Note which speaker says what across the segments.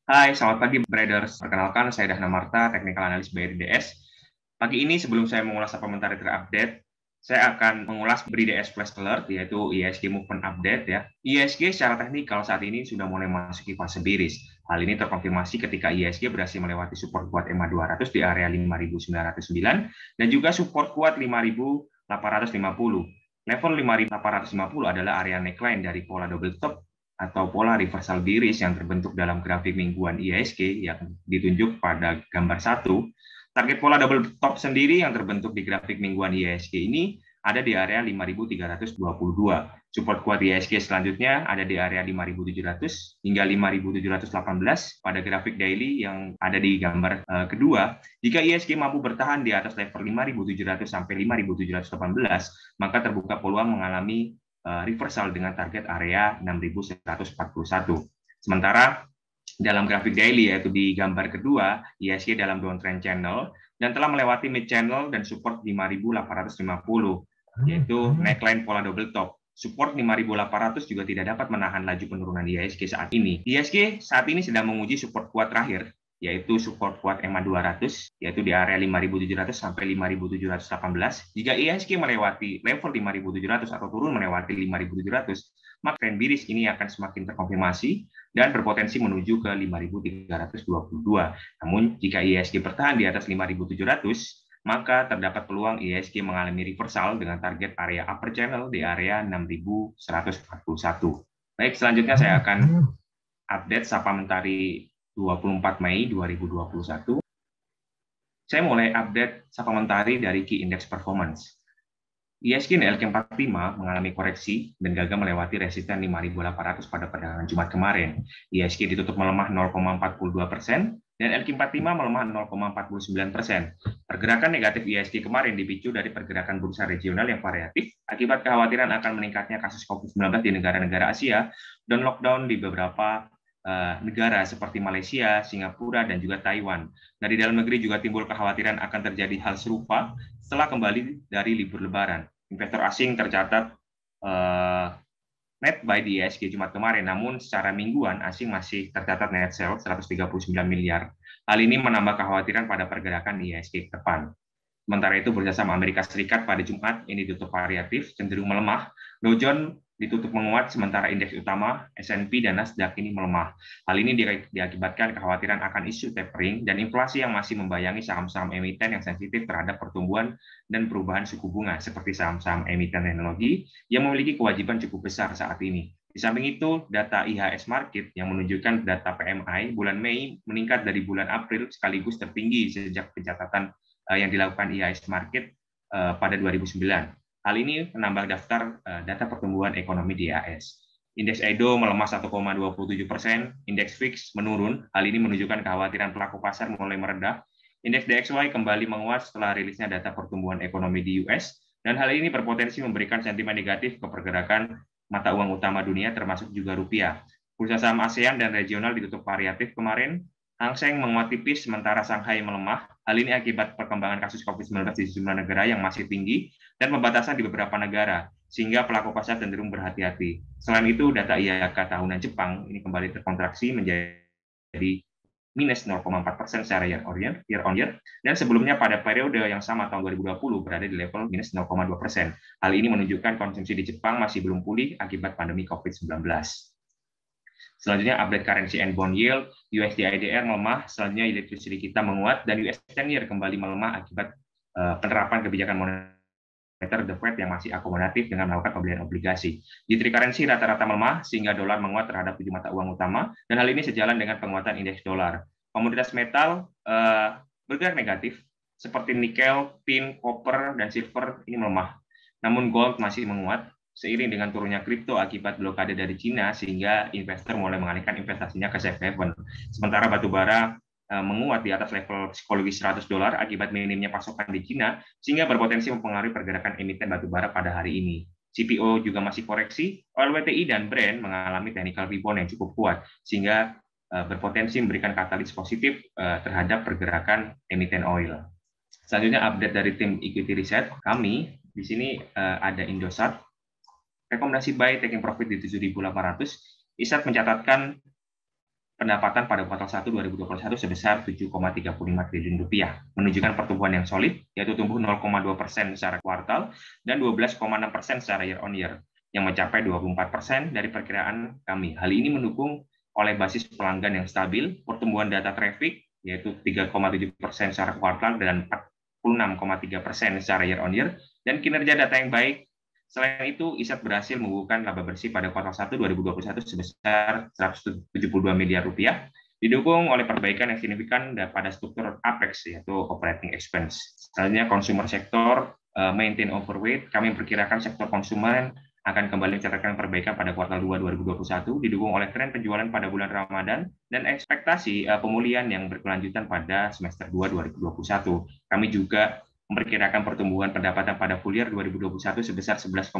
Speaker 1: Hai, selamat pagi Traders. Perkenalkan, saya Dahna Marta, Technical Analyst BRI DS. Pagi ini sebelum saya mengulas supplementary terupdate, saya akan mengulas BRI DS Flash Alert, yaitu ISG Movement Update. Ya. ISG secara teknikal saat ini sudah mulai memasuki fase bearish. Hal ini terkonfirmasi ketika ISG berhasil melewati support kuat EMA 200 di area 5.909 dan juga support kuat 5.850. Level 5.850 adalah area neckline dari pola double top atau pola reversal bearish yang terbentuk dalam grafik mingguan IHSG yang ditunjuk pada gambar 1. Target pola double top sendiri yang terbentuk di grafik mingguan IHSG ini ada di area 5.322. Support kuat IHSG selanjutnya ada di area 5.700 hingga 5.718 pada grafik daily yang ada di gambar kedua. Jika IHSG mampu bertahan di atas level 5.700 sampai 5.718, maka terbuka peluang mengalami reversal dengan target area 6.141. Sementara dalam grafik daily, yaitu di gambar kedua, IHSG dalam downtrend channel dan telah melewati mid channel dan support 5.850, yaitu neckline pola double top. Support 5.800 juga tidak dapat menahan laju penurunan IHSG saat ini. IHSG saat ini sedang menguji support kuat terakhir, yaitu support kuat EMA 200, yaitu di area 5.700 sampai 5.718. Jika IHSG melewati level 5.700 atau turun melewati 5.700, maka trend bearish ini akan semakin terkonfirmasi dan berpotensi menuju ke 5.322. Namun, jika IHSG bertahan di atas 5.700, maka terdapat peluang IHSG mengalami reversal dengan target area upper channel di area 6.141. Baik, selanjutnya saya akan update supplementary 24 Mei 2021. Saya mulai update supplementary dari Key Index Performance. IHSG LQ45 mengalami koreksi dan gagal melewati resisten 5.800 pada perdagangan Jumat kemarin. IHSG ditutup melemah 0,42% dan LQ45 melemah 0,49%. Pergerakan negatif IHSG kemarin dipicu dari pergerakan bursa regional yang variatif akibat kekhawatiran akan meningkatnya kasus COVID-19 di negara-negara Asia dan lockdown di beberapa negara seperti Malaysia, Singapura, dan juga Taiwan. Dari dalam negeri juga timbul kekhawatiran akan terjadi hal serupa setelah kembali dari libur Lebaran. Investor asing tercatat net buy di IHSG Jumat kemarin, namun secara mingguan asing masih tercatat net sell 139 miliar. Hal ini menambah kekhawatiran pada pergerakan IHSG ke depan. Sementara itu, bursa saham Amerika Serikat pada Jumat ini ditutup variatif, cenderung melemah. Dow Jones ditutup menguat, sementara indeks utama S&P dan Nasdaq ini melemah. Hal ini diakibatkan kekhawatiran akan isu tapering dan inflasi yang masih membayangi saham-saham emiten yang sensitif terhadap pertumbuhan dan perubahan suku bunga, seperti saham-saham emiten teknologi yang memiliki kewajiban cukup besar saat ini. Di samping itu, data IHS Markit yang menunjukkan data PMI bulan Mei meningkat dari bulan April sekaligus tertinggi sejak pencatatan yang dilakukan IHS Markit pada 2009. Hal ini menambah daftar data pertumbuhan ekonomi di AS. Indeks Edo melemah 1,27%, indeks VIX menurun. Hal ini menunjukkan kekhawatiran pelaku pasar mulai meredah. Indeks DXY kembali menguat setelah rilisnya data pertumbuhan ekonomi di US, dan hal ini berpotensi memberikan sentimen negatif ke pergerakan mata uang utama dunia, termasuk juga rupiah. Bursa saham ASEAN dan regional ditutup variatif kemarin. Hang Seng menguat tipis, sementara Shanghai melemah. Hal ini akibat perkembangan kasus COVID-19 di sejumlah negara yang masih tinggi dan pembatasan di beberapa negara, sehingga pelaku pasar cenderung berhati-hati. Selain itu, data IHK tahunan Jepang ini kembali terkontraksi menjadi minus 0,4% secara year on year, dan sebelumnya pada periode yang sama tahun 2020 berada di level minus 0,2%. Hal ini menunjukkan konsumsi di Jepang masih belum pulih akibat pandemi COVID-19. Selanjutnya update currency and bond yield, USD IDR melemah, selanjutnya electricity kita menguat, dan US 10-year kembali melemah akibat penerapan kebijakan moneter The Fed yang masih akomodatif dengan melakukan pembelian obligasi. G3 currency rata-rata melemah, sehingga dolar menguat terhadap 7 mata uang utama, dan hal ini sejalan dengan penguatan indeks dolar. Komoditas metal bergerak negatif, seperti nikel, tin, copper, dan silver ini melemah. Namun gold masih menguat, seiring dengan turunnya kripto akibat blokade dari Cina, sehingga investor mulai mengalihkan investasinya ke safe haven. Sementara batu bara menguat di atas level psikologis $100 akibat minimnya pasokan di Cina, sehingga berpotensi mempengaruhi pergerakan emiten batu bara pada hari ini. CPO juga masih koreksi, LWTI dan Brent mengalami technical rebound yang cukup kuat, sehingga berpotensi memberikan katalis positif terhadap pergerakan emiten oil. Selanjutnya update dari tim equity research kami, di sini ada Indosat, rekomendasi buy taking profit di 7.800. ISAT mencatatkan pendapatan pada kuartal 1 2021 sebesar 7,35 triliun rupiah, menunjukkan pertumbuhan yang solid, yaitu tumbuh 0,2% secara kuartal dan 12,6% secara year on year, yang mencapai 24% dari perkiraan kami. Hal ini mendukung oleh basis pelanggan yang stabil, pertumbuhan data traffic, yaitu 3,7% secara kuartal dan 46,3% secara year on year, dan kinerja data yang baik. Selain itu, ISAT berhasil membukukan laba bersih pada kuartal 1 2021 sebesar 172 miliar rupiah, didukung oleh perbaikan yang signifikan pada struktur APEX, yaitu operating expense. Selanjutnya, consumer sektor maintain overweight. Kami memperkirakan sektor konsumen akan kembali mencatatkan perbaikan pada kuartal 2 2021, didukung oleh tren penjualan pada bulan Ramadan dan ekspektasi pemulihan yang berkelanjutan pada semester 2 2021. Kami juga memperkirakan pertumbuhan pendapatan pada full year 2021 sebesar 11,4%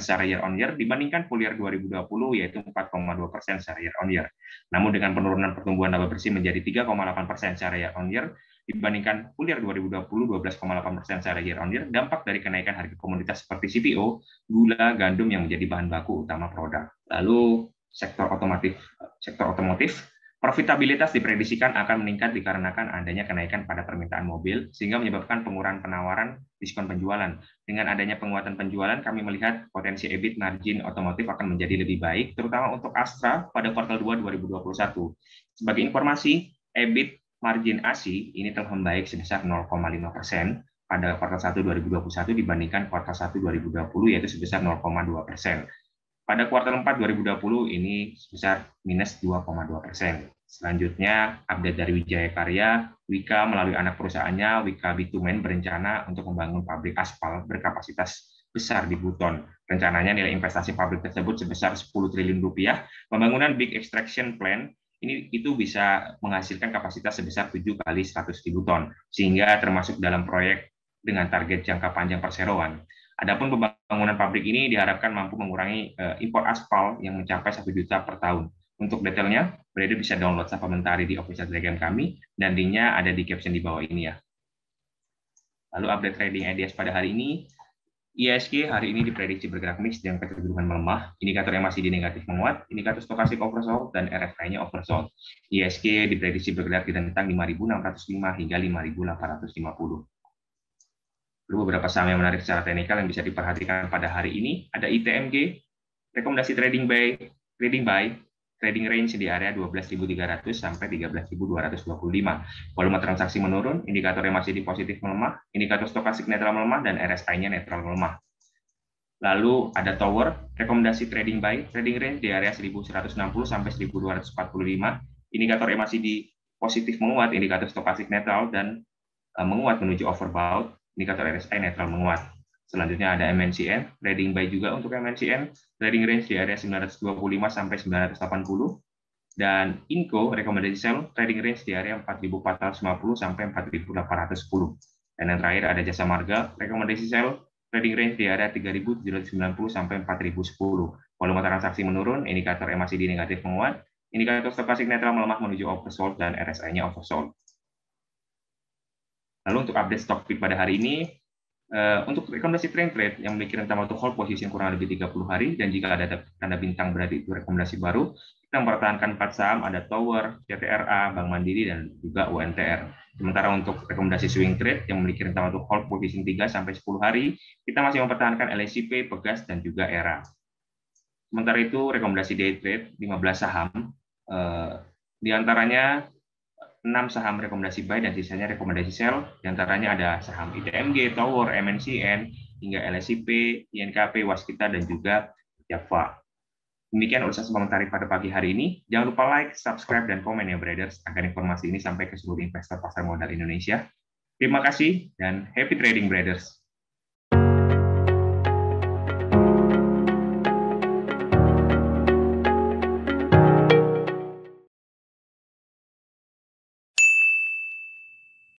Speaker 1: secara year on year dibandingkan full year 2020, yaitu 4,2% secara year on year. Namun dengan penurunan pertumbuhan laba bersih menjadi 3,8% secara year on year dibandingkan full year 2020 12,8% secara year on year, dampak dari kenaikan harga komoditas seperti CPO, gula, gandum yang menjadi bahan baku utama produk. Lalu sektor otomotif, profitabilitas diprediksikan akan meningkat dikarenakan adanya kenaikan pada permintaan mobil, sehingga menyebabkan pengurangan penawaran diskon penjualan. Dengan adanya penguatan penjualan, kami melihat potensi EBIT margin otomotif akan menjadi lebih baik, terutama untuk Astra pada kuartal 2 2021. Sebagai informasi, EBIT margin ASI ini telah membaik sebesar 0,5% pada kuartal 1 2021 dibandingkan kuartal 1 2020, yaitu sebesar 0,2%. Pada kuartal 4 2020 ini sebesar minus 2,2%. Selanjutnya, update dari Wijaya Karya, Wika melalui anak perusahaannya, Wika Bitumen berencana untuk membangun pabrik aspal berkapasitas besar di Buton. Rencananya nilai investasi pabrik tersebut sebesar 10 triliun rupiah. Pembangunan Big Extraction Plant itu bisa menghasilkan kapasitas sebesar 7 kali 100.000 ton, sehingga termasuk dalam proyek dengan target jangka panjang perseroan. Adapun pembangunan pabrik ini diharapkan mampu mengurangi impor aspal yang mencapai 1 juta per tahun. Untuk detailnya, Brader bisa download supplementary di official Telegram kami, dan linknya ada di caption di bawah ini ya. Lalu update trading ideas pada hari ini, IHSG hari ini diprediksi bergerak mix dengan kecenderungan melemah, indikator yang masih di negatif menguat, indikator stokastik oversold, dan RSI-nya oversold. IHSG diprediksi bergerak di rentang 5.605 hingga 5.850. Lalu beberapa saham yang menarik secara teknikal yang bisa diperhatikan pada hari ini, ada ITMG, rekomendasi trading buy, trading range di area 12.300 sampai 13.225. Volume transaksi menurun, indikator yang masih di positif melemah, indikator stokastik netral melemah, dan RSI-nya netral melemah. Lalu ada Tower, rekomendasi trading buy, trading range di area 1.160 sampai 1.245, indikator yang masih di positif menguat, indikator stokastik netral, dan menguat menuju overbought, indikator RSI netral menguat. Selanjutnya ada MNCN, trading buy juga untuk MNCN, trading range di area 925 sampai 980, dan Inco rekomendasi sell, trading range di area 4.450 sampai 4.810. Dan yang terakhir ada Jasa Marga, rekomendasi sell, trading range di area 3.790 sampai 4.010. Volume transaksi menurun, indikator MACD negatif menguat, indikator stokastik netral melemah menuju oversold, dan RSI-nya oversold. Lalu untuk update stock pick pada hari ini, untuk rekomendasi trade yang memiliki rentang waktu hold position kurang lebih 30 hari, dan jika ada tanda bintang berarti itu rekomendasi baru, kita mempertahankan 4 saham, ada Tower, CTRA, Bank Mandiri, dan juga UNTR. Sementara untuk rekomendasi swing trade yang memiliki rentang waktu hold position 3 sampai 10 hari, kita masih mempertahankan LSIP, Pegas, dan juga ERA. Sementara itu rekomendasi day trade 15 saham, di antaranya 6 saham rekomendasi buy dan sisanya rekomendasi sell. Di antaranya ada saham ITMG, Tower, MNCN, hingga LSIP, INKP, Waskita, dan juga Java. Demikian urusan supplementary pada pagi hari ini. Jangan lupa like, subscribe, dan komen ya Traders, agar informasi ini sampai ke seluruh investor pasar modal Indonesia. Terima kasih dan happy trading Traders.